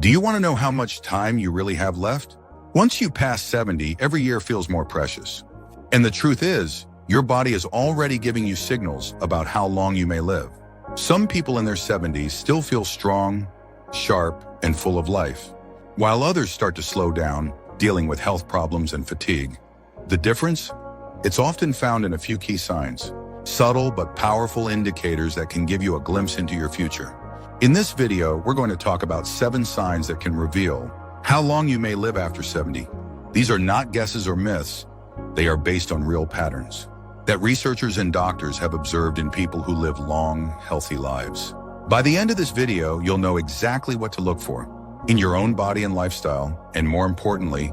Do you want to know how much time you really have left? Once you pass 70, every year feels more precious. And the truth is, your body is already giving you signals about how long you may live. Some people in their 70s still feel strong, sharp, and full of life, while others start to slow down, dealing with health problems and fatigue. The difference? It's often found in a few key signs, subtle but powerful indicators that can give you a glimpse into your future. In this video, we're going to talk about 7 signs that can reveal how long you may live after 70. These are not guesses or myths. They are based on real patterns that researchers and doctors have observed in people who live long, healthy lives. By the end of this video, you'll know exactly what to look for in your own body and lifestyle, and more importantly,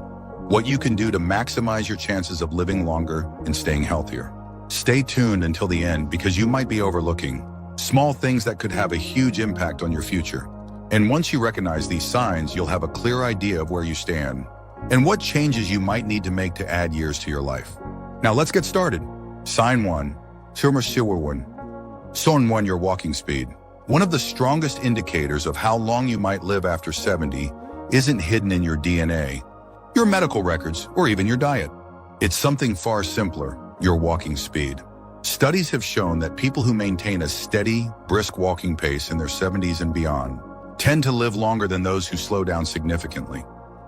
what you can do to maximize your chances of living longer and staying healthier. Stay tuned until the end because you might be overlooking small things that could have a huge impact on your future. And once you recognize these signs, you'll have a clear idea of where you stand and what changes you might need to make to add years to your life. Now let's get started. Sign 1. Sign 1, your walking speed. One of the strongest indicators of how long you might live after 70 isn't hidden in your DNA, your medical records, or even your diet. It's something far simpler, your walking speed. Studies have shown that people who maintain a steady, brisk walking pace in their 70s and beyond tend to live longer than those who slow down significantly.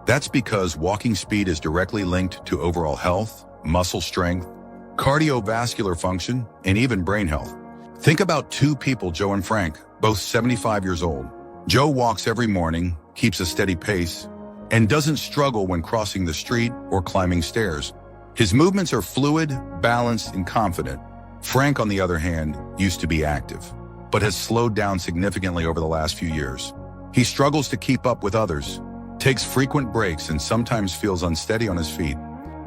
That's because walking speed is directly linked to overall health, muscle strength, cardiovascular function, and even brain health. Think about 2 people, Joe and Frank, both 75 years old. Joe walks every morning, keeps a steady pace, and doesn't struggle when crossing the street or climbing stairs. His movements are fluid, balanced, and confident. Frank, on the other hand, used to be active, but has slowed down significantly over the last few years. He struggles to keep up with others, takes frequent breaks, and sometimes feels unsteady on his feet.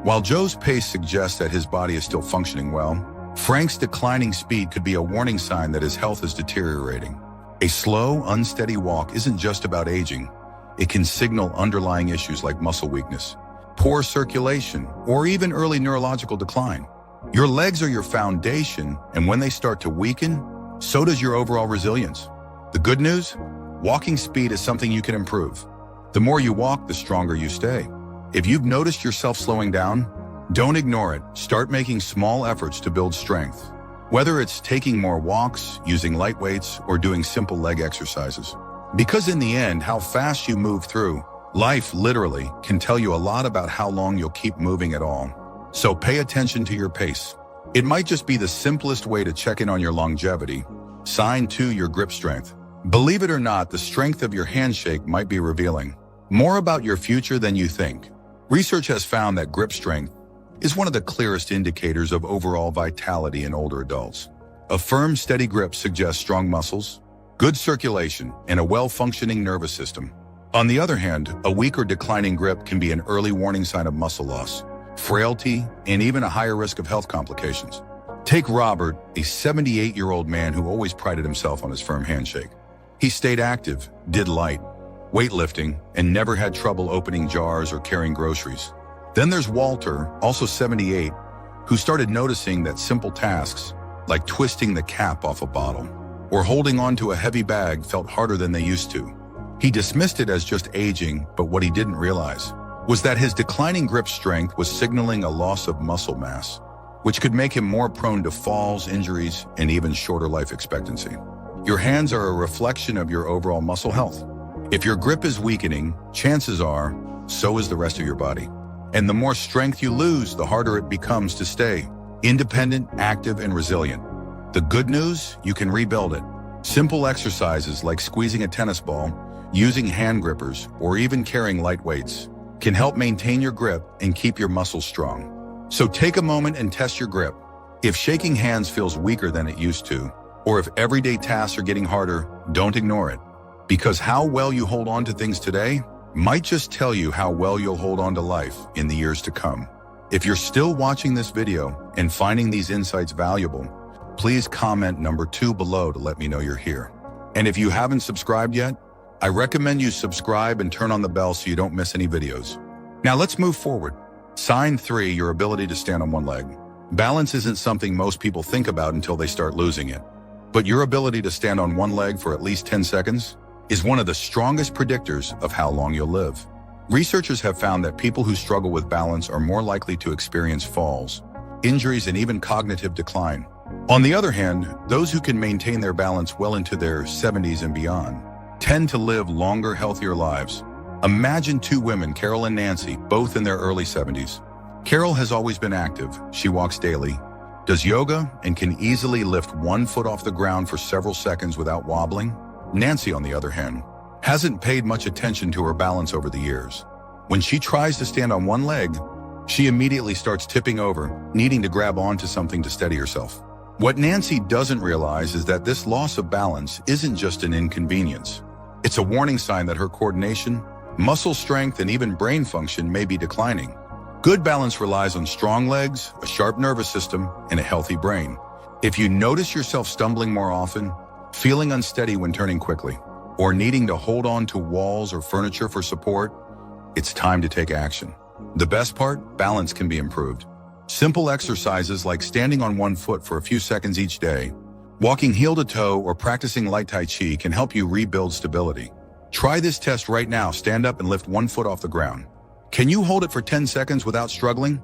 While Joe's pace suggests that his body is still functioning well, Frank's declining speed could be a warning sign that his health is deteriorating. A slow, unsteady walk isn't just about aging. It can signal underlying issues like muscle weakness, poor circulation, or even early neurological decline. Your legs are your foundation, and when they start to weaken, so does your overall resilience. The good news? Walking speed is something you can improve. The more you walk, the stronger you stay. If you've noticed yourself slowing down, don't ignore it. Start making small efforts to build strength. Whether it's taking more walks, using light weights, or doing simple leg exercises. Because in the end, how fast you move through life literally can tell you a lot about how long you'll keep moving at all. So pay attention to your pace. It might just be the simplest way to check in on your longevity. Sign 2, your grip strength. Believe it or not, the strength of your handshake might be revealing more about your future than you think. Research has found that grip strength is one of the clearest indicators of overall vitality in older adults. A firm, steady grip suggests strong muscles, good circulation, and a well-functioning nervous system. On the other hand, a weak or declining grip can be an early warning sign of muscle loss, frailty, and even a higher risk of health complications. Take Robert, a 78-year-old man who always prided himself on his firm handshake. He stayed active, did light weightlifting, and never had trouble opening jars or carrying groceries. Then there's Walter, also 78, who started noticing that simple tasks, like twisting the cap off a bottle or holding onto a heavy bag, felt harder than they used to. He dismissed it as just aging, but what he didn't realize was that his declining grip strength was signaling a loss of muscle mass, which could make him more prone to falls, injuries, and even shorter life expectancy. Your hands are a reflection of your overall muscle health. If your grip is weakening, chances are, so is the rest of your body. And the more strength you lose, the harder it becomes to stay independent, active, and resilient. The good news? You can rebuild it. Simple exercises like squeezing a tennis ball, using hand grippers, or even carrying light weights can help maintain your grip and keep your muscles strong. So take a moment and test your grip. If shaking hands feels weaker than it used to, or if everyday tasks are getting harder, don't ignore it. Because how well you hold on to things today might just tell you how well you'll hold on to life in the years to come. If you're still watching this video and finding these insights valuable, please comment number 2 below to let me know you're here. And if you haven't subscribed yet, I recommend you subscribe and turn on the bell so you don't miss any videos. Now let's move forward. Sign 3, your ability to stand on one leg. Balance isn't something most people think about until they start losing it. But your ability to stand on one leg for at least 10 seconds is one of the strongest predictors of how long you'll live. Researchers have found that people who struggle with balance are more likely to experience falls, injuries, and even cognitive decline. On the other hand, those who can maintain their balance well into their 70s and beyond tend to live longer, healthier lives. Imagine two women, Carol and Nancy, both in their early 70s. Carol has always been active. She walks daily, does yoga, and can easily lift one foot off the ground for several seconds without wobbling. Nancy, on the other hand, hasn't paid much attention to her balance over the years. When she tries to stand on one leg, she immediately starts tipping over, needing to grab onto something to steady herself. What Nancy doesn't realize is that this loss of balance isn't just an inconvenience. It's a warning sign that her coordination, muscle strength, and even brain function may be declining. Good balance relies on strong legs, a sharp nervous system, and a healthy brain. If you notice yourself stumbling more often, feeling unsteady when turning quickly, or needing to hold on to walls or furniture for support, it's time to take action. The best part, balance can be improved. Simple exercises like standing on one foot for a few seconds each day, walking heel to toe, or practicing light Tai Chi can help you rebuild stability. Try this test right now. Stand up and lift one foot off the ground. Can you hold it for 10 seconds without struggling?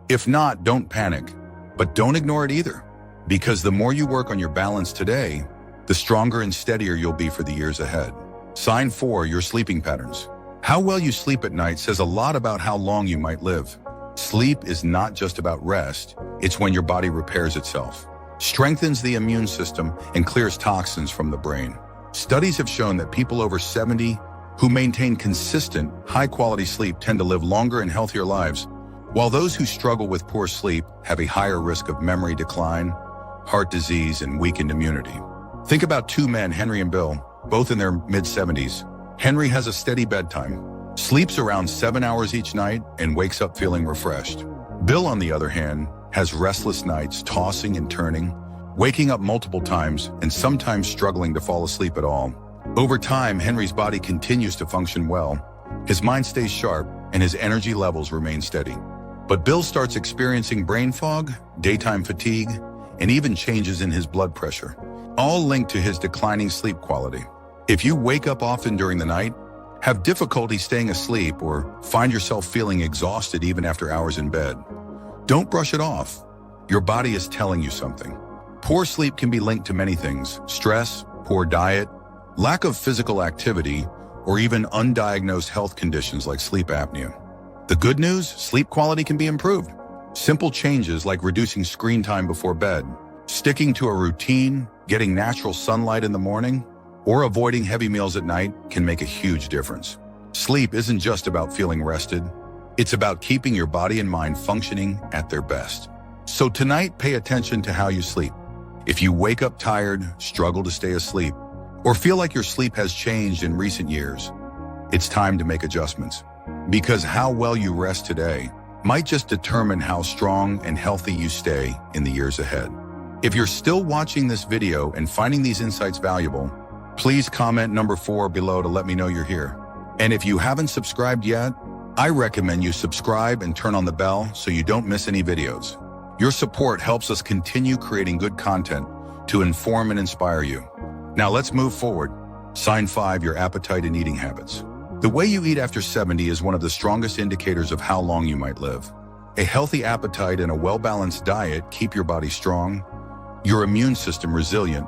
If not, don't panic, but don't ignore it either. Because the more you work on your balance today, the stronger and steadier you'll be for the years ahead. Sign 4, your sleeping patterns. How well you sleep at night says a lot about how long you might live. Sleep is not just about rest, it's when your body repairs itself, strengthens the immune system, and clears toxins from the brain. Studies have shown that people over 70 who maintain consistent, high-quality sleep tend to live longer and healthier lives, while those who struggle with poor sleep have a higher risk of memory decline, heart disease, and weakened immunity. Think about two men, Henry and Bill, both in their mid-70s. Henry has a steady bedtime, sleeps around 7 hours each night, and wakes up feeling refreshed. Bill, on the other hand, has restless nights, tossing and turning, waking up multiple times, and sometimes struggling to fall asleep at all. Over time, Henry's body continues to function well, his mind stays sharp, and his energy levels remain steady. But Bill starts experiencing brain fog, daytime fatigue, and even changes in his blood pressure, all linked to his declining sleep quality. If you wake up often during the night, have difficulty staying asleep, or find yourself feeling exhausted even after hours in bed, don't brush it off. Your body is telling you something. Poor sleep can be linked to many things: stress, poor diet, lack of physical activity, or even undiagnosed health conditions like sleep apnea. The good news, sleep quality can be improved. Simple changes like reducing screen time before bed, sticking to a routine, getting natural sunlight in the morning, or avoiding heavy meals at night can make a huge difference. Sleep isn't just about feeling rested. It's about keeping your body and mind functioning at their best. So tonight, pay attention to how you sleep. If you wake up tired, struggle to stay asleep, or feel like your sleep has changed in recent years, it's time to make adjustments. Because how well you rest today might just determine how strong and healthy you stay in the years ahead. If you're still watching this video and finding these insights valuable, please comment number 4 below to let me know you're here. And if you haven't subscribed yet, I recommend you subscribe and turn on the bell so you don't miss any videos. Your support helps us continue creating good content to inform and inspire you. Now let's move forward. Sign 5, your appetite and eating habits. The way you eat after 70 is one of the strongest indicators of how long you might live. A healthy appetite and a well-balanced diet keep your body strong, your immune system resilient,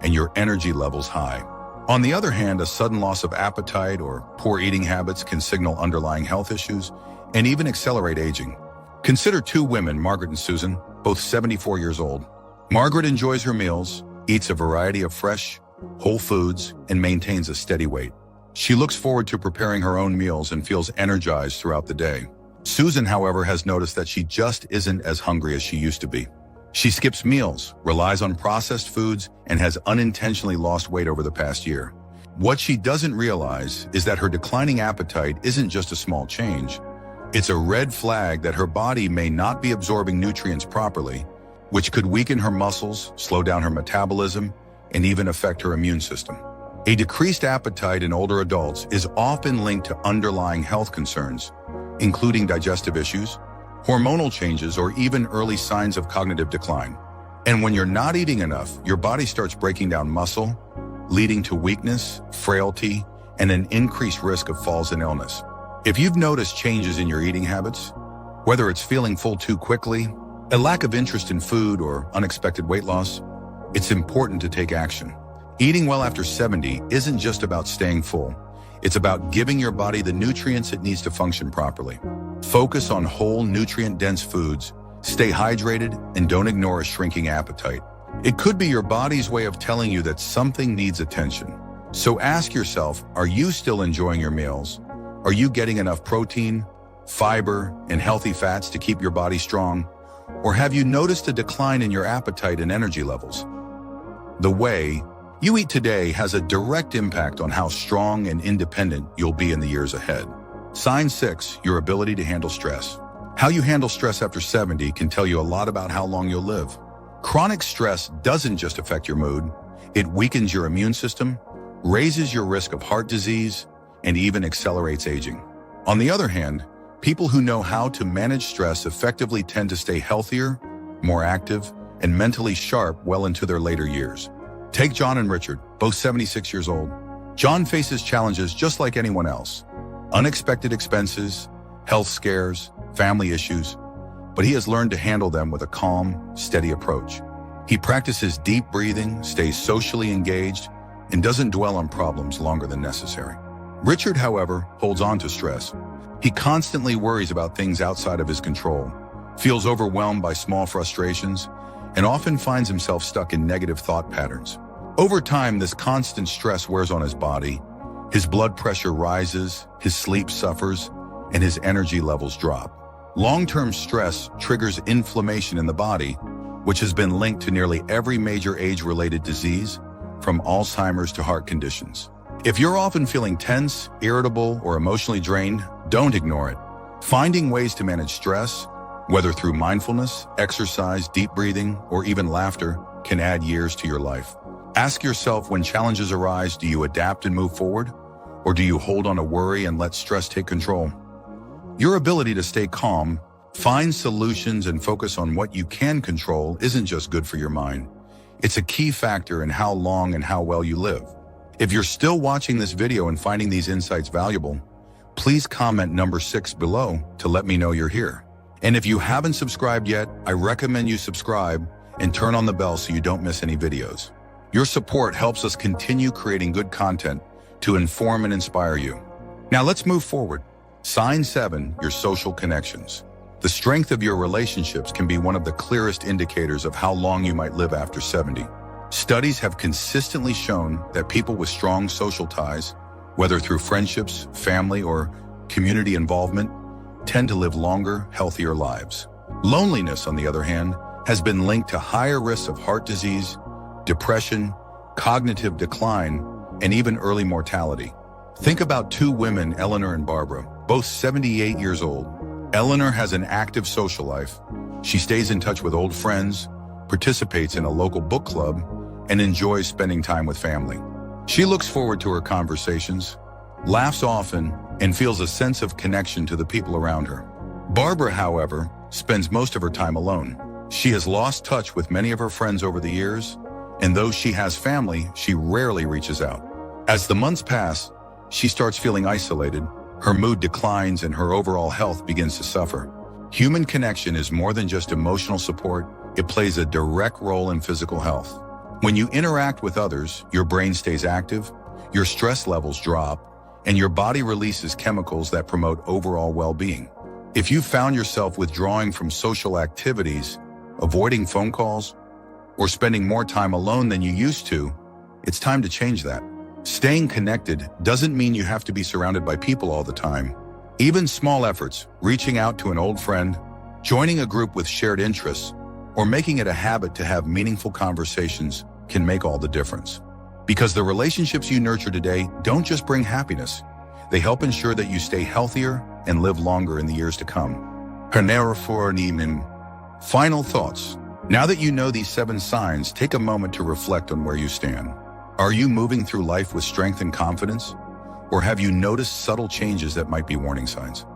and your energy levels high. On the other hand, a sudden loss of appetite or poor eating habits can signal underlying health issues and even accelerate aging. Consider two women, Margaret and Susan, both 74 years old. Margaret enjoys her meals, eats a variety of fresh, whole foods, and maintains a steady weight. She looks forward to preparing her own meals and feels energized throughout the day. Susan, however, has noticed that she just isn't as hungry as she used to be. She skips meals, relies on processed foods, and has unintentionally lost weight over the past year. What she doesn't realize is that her declining appetite isn't just a small change. It's a red flag that her body may not be absorbing nutrients properly, which could weaken her muscles, slow down her metabolism, and even affect her immune system. A decreased appetite in older adults is often linked to underlying health concerns, including digestive issues, hormonal changes, or even early signs of cognitive decline. And when you're not eating enough, your body starts breaking down muscle, leading to weakness, frailty, and an increased risk of falls and illness. If you've noticed changes in your eating habits, whether it's feeling full too quickly, a lack of interest in food, or unexpected weight loss, it's important to take action. Eating well after 70 isn't just about staying full. It's about giving your body the nutrients it needs to function properly. Focus on whole, nutrient-dense foods, stay hydrated, and don't ignore a shrinking appetite. It could be your body's way of telling you that something needs attention. So ask yourself, are you still enjoying your meals? Are you getting enough protein, fiber, and healthy fats to keep your body strong? Or have you noticed a decline in your appetite and energy levels? The way you eat today has a direct impact on how strong and independent you'll be in the years ahead. Sign 6, your ability to handle stress. How you handle stress after 70 can tell you a lot about how long you'll live. Chronic stress doesn't just affect your mood. It weakens your immune system, raises your risk of heart disease, and even accelerates aging. On the other hand, people who know how to manage stress effectively tend to stay healthier, more active, and mentally sharp well into their later years. Take John and Richard, both 76 years old. John faces challenges just like anyone else. Unexpected expenses, health scares, family issues, but he has learned to handle them with a calm, steady approach. He practices deep breathing, stays socially engaged, and doesn't dwell on problems longer than necessary. Richard, however, holds on to stress. He constantly worries about things outside of his control, feels overwhelmed by small frustrations, and often finds himself stuck in negative thought patterns. Over time, this constant stress wears on his body. His blood pressure rises, his sleep suffers, and his energy levels drop. Long-term stress triggers inflammation in the body, which has been linked to nearly every major age-related disease, from Alzheimer's to heart conditions. If you're often feeling tense, irritable, or emotionally drained, don't ignore it. Finding ways to manage stress, whether through mindfulness, exercise, deep breathing, or even laughter, can add years to your life. Ask yourself, when challenges arise, do you adapt and move forward? Or do you hold on to worry and let stress take control? Your ability to stay calm, find solutions, and focus on what you can control isn't just good for your mind. It's a key factor in how long and how well you live. If you're still watching this video and finding these insights valuable, please comment number 6 below to let me know you're here. And if you haven't subscribed yet, I recommend you subscribe and turn on the bell so you don't miss any videos. Your support helps us continue creating good content to inform and inspire you. Now let's move forward. Sign 7, your social connections. The strength of your relationships can be one of the clearest indicators of how long you might live after 70. Studies have consistently shown that people with strong social ties, whether through friendships, family, or community involvement, tend to live longer, healthier lives. Loneliness, on the other hand, has been linked to higher risks of heart disease, depression, cognitive decline, and even early mortality. Think about 2 women, Eleanor and Barbara, both 78 years old. Eleanor has an active social life. She stays in touch with old friends, participates in a local book club, and enjoys spending time with family. She looks forward to her conversations, laughs often, and feels a sense of connection to the people around her. Barbara, however, spends most of her time alone. She has lost touch with many of her friends over the years, and though she has family, she rarely reaches out. As the months pass, she starts feeling isolated, her mood declines, and her overall health begins to suffer. Human connection is more than just emotional support. It plays a direct role in physical health. When you interact with others, your brain stays active, your stress levels drop, and your body releases chemicals that promote overall well-being. If you found yourself withdrawing from social activities, avoiding phone calls, or spending more time alone than you used to, it's time to change that. Staying connected doesn't mean you have to be surrounded by people all the time. Even small efforts, reaching out to an old friend, joining a group with shared interests, or making it a habit to have meaningful conversations can make all the difference. Because the relationships you nurture today don't just bring happiness, they help ensure that you stay healthier and live longer in the years to come. Final thoughts. Now that you know these 7 signs, take a moment to reflect on where you stand. Are you moving through life with strength and confidence? Or have you noticed subtle changes that might be warning signs?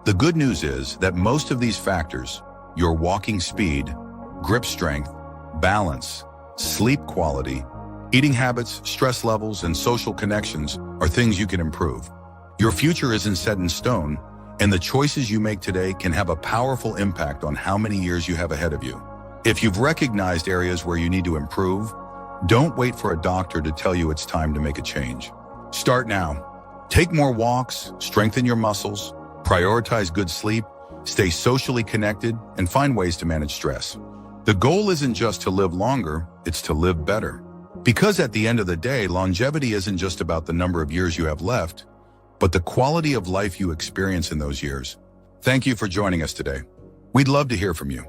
The good news is that most of these factors, your walking speed, grip strength, balance, sleep quality, Eating habits, stress levels, and social connections are things you can improve. Your future isn't set in stone, and the choices you make today can have a powerful impact on how many years you have ahead of you. If you've recognized areas where you need to improve, don't wait for a doctor to tell you it's time to make a change. Start now. Take more walks, strengthen your muscles, prioritize good sleep, stay socially connected, and find ways to manage stress. The goal isn't just to live longer, it's to live better. Because at the end of the day, longevity isn't just about the number of years you have left, but the quality of life you experience in those years. Thank you for joining us today. We'd love to hear from you.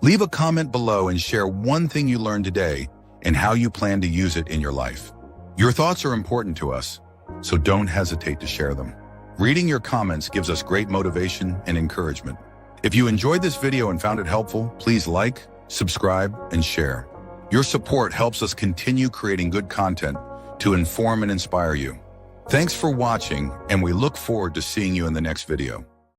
Leave a comment below and share one thing you learned today and how you plan to use it in your life. Your thoughts are important to us, so don't hesitate to share them. Reading your comments gives us great motivation and encouragement. If you enjoyed this video and found it helpful, please like, subscribe, and share. Your support helps us continue creating good content to inform and inspire you. Thanks for watching, and we look forward to seeing you in the next video.